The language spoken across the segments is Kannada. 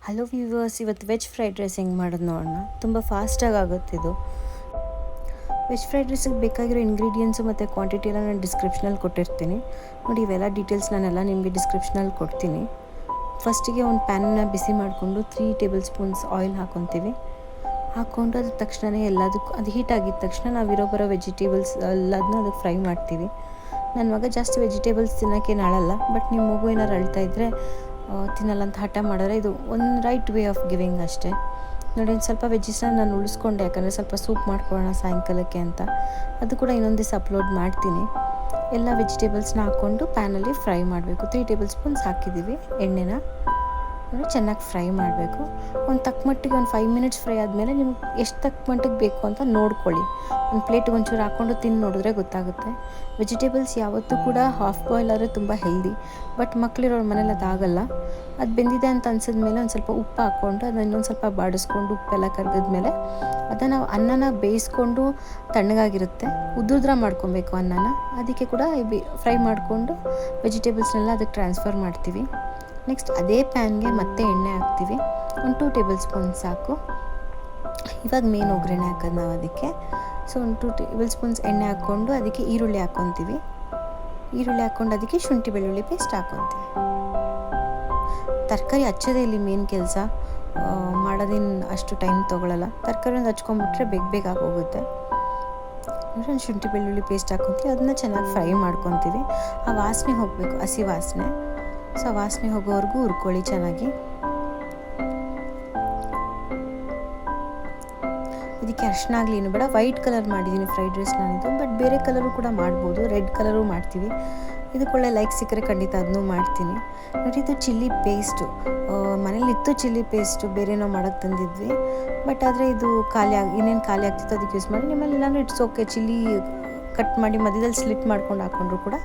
ಹಲೋ ವ್ಯೂವರ್ಸ್, ಇವತ್ತು ವೆಜ್ ಫ್ರೈಡ್ ರೈಸ್ ಹೆಂಗೆ ಮಾಡೋದು ನೋಡೋಣ. ತುಂಬ ಫಾಸ್ಟಾಗಿ ಆಗುತ್ತಿದು. ವೆಜ್ ಫ್ರೈಡ್ ರೈಸಿಗೆ ಬೇಕಾಗಿರೋ ಇಂಗ್ರೀಡಿಯೆಂಟ್ಸು ಮತ್ತು ಕ್ವಾಂಟಿಟಿ ಎಲ್ಲ ನಾನು ಡಿಸ್ಕ್ರಿಪ್ಷನಲ್ಲಿ ಕೊಟ್ಟಿರ್ತೀನಿ ನೋಡಿ. ಇವೆಲ್ಲ ಡೀಟೇಲ್ಸ್ ನಾನೆಲ್ಲ ನಿಮಗೆ ಡಿಸ್ಕ್ರಿಪ್ಷನಲ್ಲಿ ಕೊಡ್ತೀನಿ. ಫಸ್ಟಿಗೆ ಒಂದು ಪ್ಯಾನನ್ನ ಬಿಸಿ ಮಾಡಿಕೊಂಡು 3 ಟೇಬಲ್ ಸ್ಪೂನ್ಸ್ ಆಯಿಲ್ ಹಾಕ್ಕೊತೀವಿ. ಹಾಕ್ಕೊಂಡು ಅದ್ರ ತಕ್ಷಣವೇ ಎಲ್ಲದಕ್ಕೂ ಅದು ಹೀಟ್ ಆಗಿದ ತಕ್ಷಣ ನಾವು ಬರೋ ವೆಜಿಟೇಬಲ್ಸ್ ಎಲ್ಲದನ್ನೂ ಅದಕ್ಕೆ ಫ್ರೈ ಮಾಡ್ತೀವಿ. ನನ್ನ ಮಗ ಜಾಸ್ತಿ ವೆಜಿಟೇಬಲ್ಸ್ ತಿನ್ನೋಕ್ಕೇನು ಆಳಲ್ಲ, ಬಟ್ ನಿಮ್ಮ ಮಗು ಏನಾರು ಅಳ್ತಾ ಇದ್ದರೆ ತಿನ್ನಲ್ಲ ಅಂತ ಹಠ ಮಾಡಿದ್ರೆ ಇದು ಒಂದು ರೈಟ್ ವೇ ಆಫ್ ಗಿವಿಂಗ್ ಅಷ್ಟೇ ನೋಡಿ. ಒಂದು ಸ್ವಲ್ಪ ವೆಜ್ಜಿಸ್ನ ನಾನು ಉಳಿಸ್ಕೊಂಡೆ, ಯಾಕಂದರೆ ಸ್ವಲ್ಪ ಸೂಪ್ ಮಾಡ್ಕೊಳ್ಳೋಣ ಸಾಯಂಕಾಲಕ್ಕೆ ಅಂತ. ಅದು ಕೂಡ ಇನ್ನೊಂದು ದಿವಸ ಅಪ್ಲೋಡ್ ಮಾಡ್ತೀನಿ. ಎಲ್ಲ ವೆಜಿಟೇಬಲ್ಸ್ನ ಹಾಕ್ಕೊಂಡು ಪ್ಯಾನಲ್ಲಿ ಫ್ರೈ ಮಾಡಬೇಕು. 3 ಟೇಬಲ್ ಸ್ಪೂನ್ಸ್ ಹಾಕಿದ್ದೀವಿ ಎಣ್ಣೆನ. ಚೆನ್ನಾಗಿ ಫ್ರೈ ಮಾಡಬೇಕು. ಒಂದು ತಕ್ಕಮಟ್ಟಿಗೆ ಒಂದು 5 ಮಿನಿಟ್ಸ್ ಫ್ರೈ ಆದಮೇಲೆ ನಿಮ್ಗೆ ಎಷ್ಟು ತಕ್ಕಮಟ್ಟಿಗೆ ಬೇಕು ಅಂತ ನೋಡ್ಕೊಳ್ಳಿ. ಒಂದು ಪ್ಲೇಟಿಗೆ ಒಂಚೂರು ಹಾಕ್ಕೊಂಡು ತಿಂದು ನೋಡಿದ್ರೆ ಗೊತ್ತಾಗುತ್ತೆ. ವೆಜಿಟೇಬಲ್ಸ್ ಯಾವತ್ತೂ ಕೂಡ ಹಾಫ್ ಬಾಯ್ಲ್ ಆದರೆ ತುಂಬ ಹೆಲ್ದಿ, ಬಟ್ ಮಕ್ಕಳಿರೋರ ಮನೇಲಿ ಅದಾಗಲ್ಲ. ಅದು ಬೆಂದಿದೆ ಅಂತ ಅನ್ಸಿದ್ಮೇಲೆ ಒಂದು ಸ್ವಲ್ಪ ಉಪ್ಪು ಹಾಕ್ಕೊಂಡು ಅದನ್ನು ಇನ್ನೊಂದು ಸ್ವಲ್ಪ ಬಾಡಿಸ್ಕೊಂಡು ಉಪ್ಪೆಲ್ಲ ಕರಗಿದ್ಮೇಲೆ ಅದನ್ನು ನಾವು ಅನ್ನನ ಬೇಯಿಸ್ಕೊಂಡು ತಣ್ಣಗಾಗಿರುತ್ತೆ, ಉದ್ದುದ್ರ ಮಾಡ್ಕೊಬೇಕು ಅನ್ನನ. ಅದಕ್ಕೆ ಕೂಡ ಫ್ರೈ ಮಾಡಿಕೊಂಡು ವೆಜಿಟೇಬಲ್ಸ್ನೆಲ್ಲ ಅದಕ್ಕೆ ಟ್ರಾನ್ಸ್ಫರ್ ಮಾಡ್ತೀವಿ. ನೆಕ್ಸ್ಟ್ ಅದೇ ಪ್ಯಾನ್ಗೆ ಮತ್ತೆ ಎಣ್ಣೆ ಹಾಕ್ತೀವಿ. ಒಂದು 2 ಟೇಬಲ್ ಸ್ಪೂನ್ ಸಾಕು. ಇವಾಗ ಮೇನ್ ಒಗ್ಗರಣೆ ಹಾಕೋದು ನಾವು ಅದಕ್ಕೆ. ಸೊ ಒಂದು 2 ಟೇಬಲ್ ಸ್ಪೂನ್ಸ್ ಎಣ್ಣೆ ಹಾಕ್ಕೊಂಡು ಅದಕ್ಕೆ ಈರುಳ್ಳಿ ಹಾಕ್ಕೊತೀವಿ. ಈರುಳ್ಳಿ ಹಾಕ್ಕೊಂಡು ಅದಕ್ಕೆ ಶುಂಠಿ ಬೆಳ್ಳುಳ್ಳಿ ಪೇಸ್ಟ್ ಹಾಕ್ಕೊತೀವಿ. ತರಕಾರಿ ಹಚ್ಚೋದೇ ಇಲ್ಲಿ ಮೇನ್ ಕೆಲಸ, ಮಾಡೋದೇನು ಅಷ್ಟು ಟೈಮ್ ತೊಗೊಳ್ಳಲ್ಲ. ತರಕಾರಿ ಒಂದು ಹಚ್ಕೊಂಡ್ಬಿಟ್ರೆ ಬೇಗ ಆಗೋಗುತ್ತೆ. ಒಂದು ಶುಂಠಿ ಬೆಳ್ಳುಳ್ಳಿ ಪೇಸ್ಟ್ ಹಾಕ್ಕೊತೀವಿ. ಅದನ್ನ ಚೆನ್ನಾಗಿ ಫ್ರೈ ಮಾಡ್ಕೊತೀವಿ. ಆ ವಾಸನೆ ಹೋಗಬೇಕು, ಹಸಿ ವಾಸನೆ. ಸೊ ವಾಸನೆ ಹೋಗೋವರೆಗೂ ಹುರ್ಕೊಳ್ಳಿ ಚೆನ್ನಾಗಿ. ಇದಕ್ಕೆ ಅರ್ಶಿನ ಆಗಲಿ ಏನು ಬೇಡ. ವೈಟ್ ಕಲರ್ ಮಾಡಿದ್ದೀನಿ ಫ್ರೈಡ್ ರೈಸ್ ನಾನಿದು, ಬಟ್ ಬೇರೆ ಕಲರು ಕೂಡ ಮಾಡ್ಬೋದು. ರೆಡ್ ಕಲರು ಮಾಡ್ತೀವಿ. ಇದಕ್ಕೊಳ್ಳೆ ಲೈಕ್ ಸಿಕ್ಕರೆ ಖಂಡಿತ ಅದನ್ನೂ ಮಾಡ್ತೀನಿ ನೋಡಿ. ಇದು ಚಿಲ್ಲಿ ಪೇಸ್ಟು ಮನೇಲಿತ್ತು, ಚಿಲ್ಲಿ ಪೇಸ್ಟು ಬೇರೆನೋ ಮಾಡೋಕ್ಕೆ ತಂದಿದ್ವಿ, ಬಟ್ ಆದರೆ ಇದು ಇನ್ನೇನು ಖಾಲಿ ಆಗ್ತಿತ್ತು, ಅದಕ್ಕೆ ಯೂಸ್ ಮಾಡಿ. ನಿಮ್ಮಲ್ಲಿ ಇಲ್ಲಾಂದರೆ ಇಟ್ಸ್ ಓಕೆ, ಚಿಲ್ಲಿ ಕಟ್ ಮಾಡಿ ಮಧ್ಯದಲ್ಲಿ ಸ್ಲಿಟ್ ಮಾಡ್ಕೊಂಡು ಹಾಕ್ಕೊಂಡ್ರು ಕೂಡ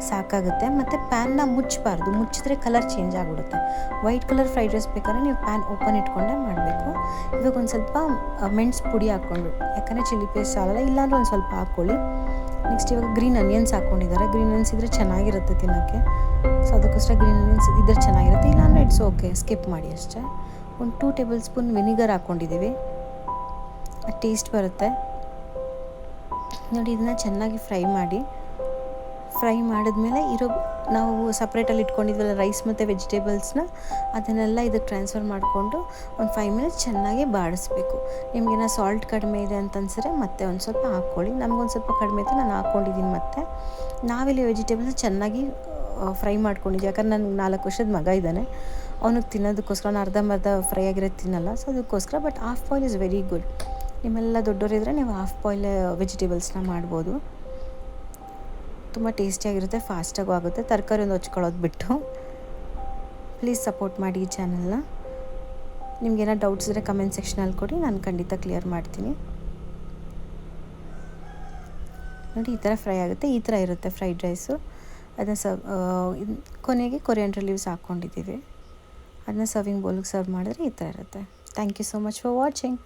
ಸಾಕಾಗುತ್ತೆ. ಮತ್ತು ಪ್ಯಾನ್ನ ಮುಚ್ಚಬಾರ್ದು, ಮುಚ್ಚಿದ್ರೆ ಕಲರ್ ಚೇಂಜ್ ಆಗಿಬಿಡುತ್ತೆ. ವೈಟ್ ಕಲರ್ ಫ್ರೈಡ್ ರೈಸ್ ಬೇಕಾದ್ರೆ ನೀವು ಪ್ಯಾನ್ ಓಪನ್ ಇಟ್ಕೊಂಡೇ ಮಾಡಬೇಕು. ಇವಾಗ ಒಂದು ಸ್ವಲ್ಪ ಮೆಣಸು ಪುಡಿ ಹಾಕ್ಕೊಂಡು, ಯಾಕಂದರೆ ಚಿಲ್ಲಿ ಪೇಸ್ಟ್ ಸಾಲಲ್ಲ, ಇಲ್ಲಾಂದ್ರೆ ಒಂದು ಸ್ವಲ್ಪ ಹಾಕ್ಕೊಳ್ಳಿ. ನೆಕ್ಸ್ಟ್ ಇವಾಗ ಗ್ರೀನ್ ಅನಿಯನ್ಸ್ ಹಾಕ್ಕೊಂಡಿದ್ದಾರೆ. ಗ್ರೀನ್ ಅನಿಯನ್ಸ್ ಇದ್ದರೆ ಚೆನ್ನಾಗಿರುತ್ತೆ ತಿನ್ನೋಕ್ಕೆ. ಸೊ ಅದಕ್ಕೋಸ್ಕರ ಗ್ರೀನ್ ಅನಿಯನ್ಸ್ ಇದ್ದರೆ ಚೆನ್ನಾಗಿರುತ್ತೆ, ಇಲ್ಲಾಂದರೆ ಇಟ್ಸ್ ಓಕೆ, ಸ್ಕಿಪ್ ಮಾಡಿ ಅಷ್ಟೇ. ಒಂದು 2 ಟೇಬಲ್ ಸ್ಪೂನ್ ವಿನಿಗರ್ ಹಾಕ್ಕೊಂಡಿದ್ದೀವಿ, ಟೇಸ್ಟ್ ಬರುತ್ತೆ ನೋಡಿ. ಇದನ್ನು ಚೆನ್ನಾಗಿ ಫ್ರೈ ಮಾಡಿ. ಫ್ರೈ ಮಾಡಿದ್ಮೇಲೆ ನಾವು ಸಪ್ರೇಟಲ್ಲಿ ಇಟ್ಕೊಂಡಿದ್ವಲ್ಲ ರೈಸ್ ಮತ್ತು ವೆಜಿಟೇಬಲ್ಸ್ನ, ಅದನ್ನೆಲ್ಲ ಇದಕ್ಕೆ ಟ್ರಾನ್ಸ್ಫರ್ ಮಾಡಿಕೊಂಡು ಒಂದು 5 ಮಿನಿಟ್ಸ್ ಚೆನ್ನಾಗಿ ಬಾಡಿಸ್ಬೇಕು. ನಿಮಗೇನೋ ಸಾಲ್ಟ್ ಕಡಿಮೆ ಇದೆ ಅಂತ ಅನ್ಸಿದ್ರೆ ಮತ್ತೆ ಒಂದು ಸ್ವಲ್ಪ ಹಾಕ್ಕೊಳ್ಳಿ. ನಮಗೊಂದು ಸ್ವಲ್ಪ ಕಡಿಮೆ ಇತ್ತು, ನಾನು ಹಾಕ್ಕೊಂಡಿದ್ದೀನಿ. ಮತ್ತು ನಾವಿಲ್ಲಿ ವೆಜಿಟೇಬಲ್ಸ್ ಚೆನ್ನಾಗಿ ಫ್ರೈ ಮಾಡ್ಕೊಂಡಿದ್ವಿ, ಯಾಕಂದ್ರೆ ನನಗೆ 4 ವರ್ಷದ ಮಗ ಇದ್ದಾನೆ. ಅವನಿಗೆ ತಿನ್ನೋದಕ್ಕೋಸ್ಕರ ನಾನು ಅರ್ಧಂಬರ್ಧ ಫ್ರೈ ಆಗಿರೋದು ತಿನ್ನಲ್ಲ, ಸೊ ಅದಕ್ಕೋಸ್ಕರ. But half boil is very good. ನಿಮ್ಮೆಲ್ಲ ದೊಡ್ಡವರಿದ್ದರೆ ನೀವು ಹಾಫ್ ಬಾಯ್ಲ್ ವೆಜಿಟೇಬಲ್ಸ್ನ ಮಾಡ್ಬೋದು. ತುಂಬ ಟೇಸ್ಟಿಯಾಗಿರುತ್ತೆ, ಫಾಸ್ಟಾಗೂ ಆಗುತ್ತೆ. ತರಕಾರಿ ಒಂದು ಹಚ್ಕೊಳ್ಳೋದು ಬಿಟ್ಟು. ಪ್ಲೀಸ್ ಸಪೋರ್ಟ್ ಮಾಡಿ ಈ ಚಾನಲ್ನ. ನಿಮಗೇನೋ ಡೌಟ್ಸ್ ಇದ್ದರೆ ಕಮೆಂಟ್ ಸೆಕ್ಷನಲ್ಲಿ ಕೊಡಿ, ನಾನು ಖಂಡಿತ ಕ್ಲಿಯರ್ ಮಾಡ್ತೀನಿ ನೋಡಿ. ಈ ಥರ ಫ್ರೈ ಆಗುತ್ತೆ, ಈ ಥರ ಇರುತ್ತೆ ಫ್ರೈಡ್ ರೈಸು. ಅದನ್ನ ಕೊನೆಗೆ ಕೊರಿಯಾಂಡರ್ ಲೀವ್ಸ್ ಹಾಕ್ಕೊಂಡಿದ್ದೀವಿ. ಅದನ್ನ ಸರ್ವಿಂಗ್ ಬೌಲಿಗೆ ಸರ್ವ್ ಮಾಡಿದ್ರೆ ಈ ಥರ ಇರುತ್ತೆ. Thank you so much for watching.